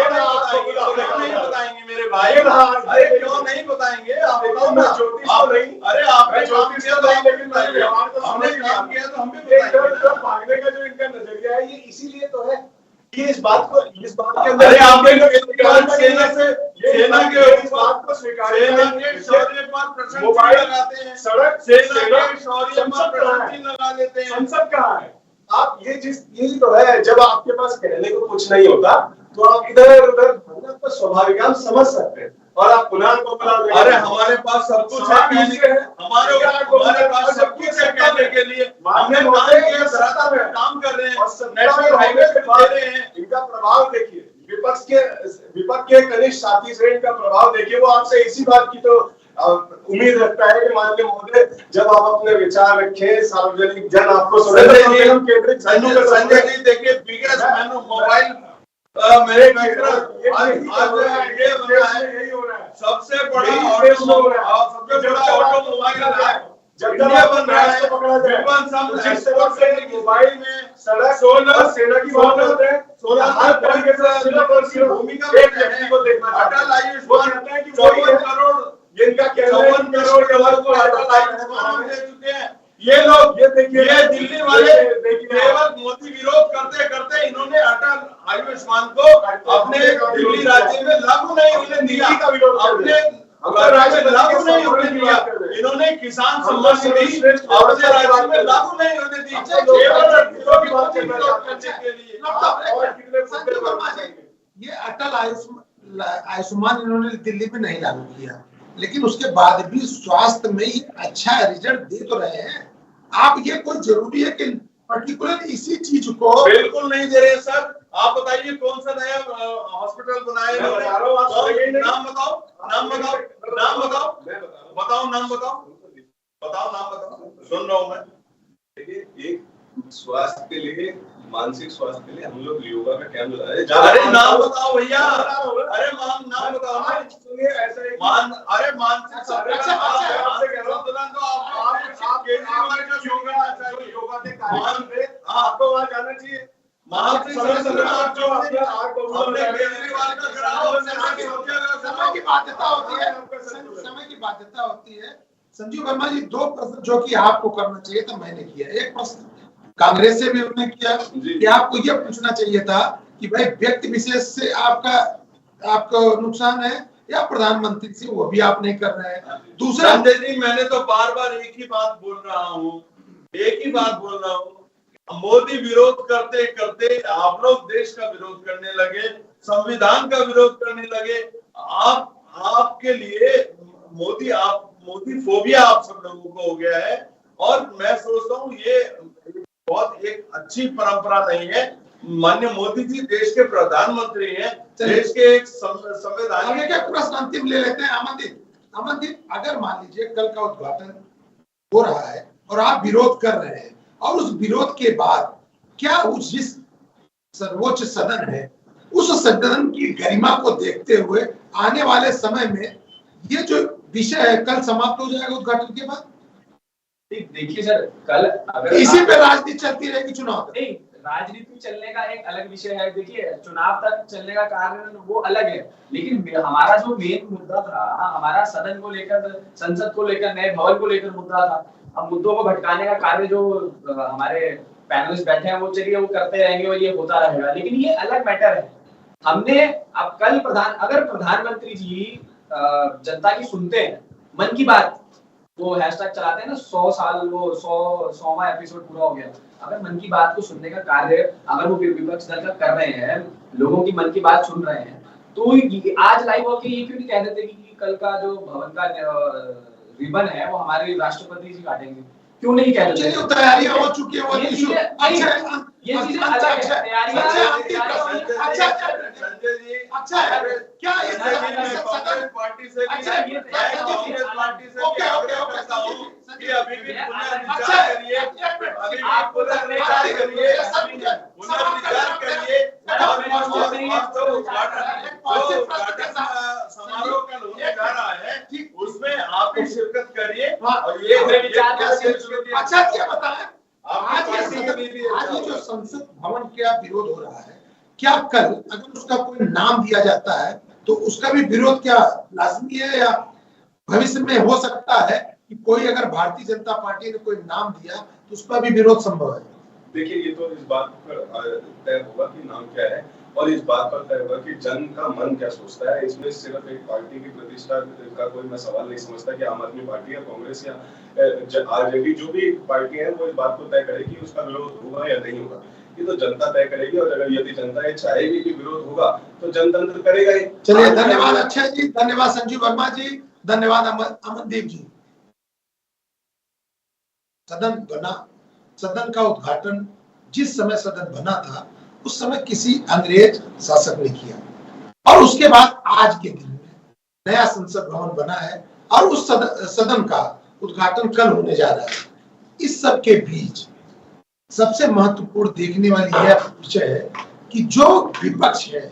नहीं बताएंगे मेरे भाई? अरे क्यों नहीं बताएंगे? आप बताओ ना। आप नहीं, अरे आपने काम किया तो आप भी बताइए। हमने काम किया तो हम भी बताएंगे। भागने का जो इनका नजरिया है, ये इसीलिए तो है कि इस बात के अंदर, अरे आपने सेना के इस बात को स्वीकार सेना के शौर्य पर प्रशंसा लगाते हैं, सड़क सेना के शौर्य पर प्रशंसा लगा लेते हैं। संसद कहाँ है? आप ये तो है, जब आपके पास कहने को कुछ नहीं होता तो आप इधर उधर भागना तो स्वाभाविक, हम समझ सकते हैं। और आप पुनः को बुला देंगे। अरे हमारे पास सब कुछ है कहने के, हमारे पास सब कुछ है कहने के लिए। हमने काम किया, सत्ता में काम कर रहे हैं, नेशनल हाईवे पे दे रहे हैं। इनका प्रभाव देखिए, विपक्ष के कनिष्ठ साथी से इनका प्रभाव देखिए। वो आपसे इसी बात की तो उम्मीद रखता है कि माननीय महोदय जब आप अपने विचार रखें, सार्वजनिक जन आपको संजय जी देखिए, बिगेस्ट मोबाइल मेरे यही हो रहा है, सबसे बड़ा ऑटोमोबाइल बन रहा है। मोबाइल में सड़क, सोलर, सेना की बात करते हैं, सोलर हर तरीके से भूमिका व्यक्ति को देखना। अटल आयुष्मान 54 करोड़, जिनका 54 करोड़ को अटल आयुष्मान दे चुके हैं। ये लोग ये देखिए, ये दिल्ली वाले केवल मोदी विरोध करते करते इन्होंने अटल आयुष्मान को अपने दिल्ली राज्य में लागू नहीं होने दिया। अपने राज्य में लागू नहीं होने दिया। इन्होंने किसान सम्मान निधि अपने राज्य में लागू नहीं होने दी, ये अटल आयुष्मान इन्होंने दिल्ली में नहीं लागू किया, लेकिन उसके बाद भी स्वास्थ्य में ये अच्छा रिजल्ट दे तो रहे हैं। आप ये कोई जरूरी है कि पर्टिकुलर इसी चीज को? बिल्कुल नहीं दे रहे सर। आप बताइए कौन सा नया हॉस्पिटल बनाए? नाम बताओ, नाम बताओ, नाम बताओ, बताओ नाम बताओ, बताओ नाम बताओ, सुन रहा हूँ मैं। देखिए, एक स्वास्थ्य के लिए, मानसिक स्वास्थ्य के लिए हम लोग योगा का कैंप लगा रहे हैं। अरे नाम बताओ भैया, अरे नाम बताओ ना। सुनिए, ऐसा एक अरे मानसिक संतुलन तो योगा के कार्यक्रम में आपको वहाँ जाना चाहिए। मानसिक संतुलन आप जो हमने केजरीवाल का कराओ, समय की बाध्यता होती है, समय की बाध्यता होती है। संजीव वर्मा जी, 2 प्रश्न जो कि आपको करना चाहिए था मैंने किया। एक प्रश्न कांग्रेस से भी उन्होंने किया कि आपको यह पूछना चाहिए था कि भाई व्यक्ति विशेष से आपको नुकसान है या प्रधानमंत्री से, वो भी आप नहीं कर रहे हैं। दूसरा, संजय जी मैंने तो बार बार एक ही बात बोल रहा हूँ, मोदी विरोध करते करते आप लोग देश का विरोध करने लगे, संविधान का विरोध करने लगे। आपके लिए मोदी फोबिया आप सब लोगों को हो गया है। और मैं सोचता हूँ ये बहुत एक अच्छी परंपरा नहीं है। माननीय मोदी जी देश के प्रधानमंत्री हैं, देश के एक संवैधानिक। प्रश्न अंतिम ले लेते हैं। अमनदीप, अगर मान लीजिए कल का उद्घाटन हो रहा है और आप विरोध कर रहे हैं, और उस विरोध के बाद क्या उस जिस सर्वोच्च सदन है, उस सदन की गरिमा को देखते हुए आने वाले समय में ये जो विषय है कल समाप्त हो जाएगा उद्घाटन के बाद? देखिए सर, कल अगर इसी पे राजनीति चलती रहेगी, चुनाव नहीं, राजनीति चलने का एक अलग विषय है। देखिए, चुनाव तक चलने का कारण वो अलग है, लेकिन हमारा जो मेन मुद्दा था, हमारा सदन को लेकर, संसद को लेकर, नए भवन को लेकर मुद्दा था। अब मुद्दों को भटकाने का कार्य जो हमारे पैनलिस्ट बैठे हैं वो चलिए वो करते रहेंगे और ये होता रहेगा, लेकिन ये अलग मैटर है। हमने अब कल अगर प्रधानमंत्री जी जनता की सुनते हैं, मन की बात वो हैशटैग चलाते हैं ना, 100 साल, वो 100वां एपिसोड पूरा हो गया। अगर मन की बात को सुनने का कार्य अगर वो विपक्ष दल का कर रहे हैं, लोगों की मन की बात सुन रहे हैं, तो आज लाइव होके ये क्यों नहीं कह देते कि कल का जो भवन का रिबन है वो हमारे राष्ट्रपति जी काटेंगे? क्यों नहीं कह देते? चलिए, तैयारियां हो चुकी है, वो इशू ये चीजें अलग है। तैयारियां अच्छा है क्या? कांग्रेस पार्टी से कि अभी भी पुनर्विचार करिए, अभी आप पुनर्विचार करिए और समारोह कल होने जा रहा है, उसमें आप भी शिरकत करिए आज ये जो संसद भवन का विरोध हो रहा है, क्या कल अगर उसका कोई नाम दिया जाता है तो उसका भी विरोध क्या लाजमी है, या भविष्य में हो सकता है कि कोई अगर भारतीय जनता पार्टी ने कोई नाम दिया तो उसका भी विरोध संभव है? देखिए, ये तो इस बात पर तय होगा कि नाम क्या है, और इस बात पर तय होगा कि जन का मन क्या सोचता है। इसमें सिर्फ एक पार्टी की प्रतिष्ठा का कोई मैं सवाल नहीं समझता कि आम आदमी पार्टी या कांग्रेस या आरजेडी जो भी पार्टी है वो इस बात को तय करेगी उसका विरोध होगा या नहीं होगा, ये तो जनता तय करेगी। और अगर यदि जनता ये चाहेगी कि विरोध होगा तो जनतंत्र करेगा ही। चलिए, धन्यवाद अक्षय जी, धन्यवाद संजीव वर्मा जी, धन्यवाद अमनदीप जी। सदन का उद्घाटन जिस समय सदन बना था उस समय किसी अंग्रेज शासक ने किया, और उसके बाद आज के दिन में नया संसद भवन बना है और उस सदन का उद्घाटन कल होने जा रहा है। इस सब के बीच सबसे महत्वपूर्ण देखने वाली यह विषय है कि जो विपक्ष है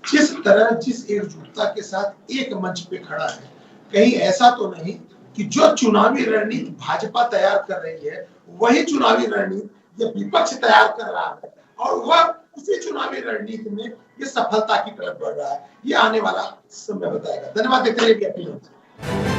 जिस एकजुटता के साथ एक मंच पे खड़ा है, कहीं ऐसा तो नहीं कि जो चुनावी रणनीति भाजपा तैयार कर रही है वही चुनावी रणनीति ये विपक्ष तैयार कर रहा है, और वह उसी चुनावी रणनीति में ये सफलता की तरफ बढ़ रहा है। ये आने वाला समय बताएगा। धन्यवाद देते रहिए।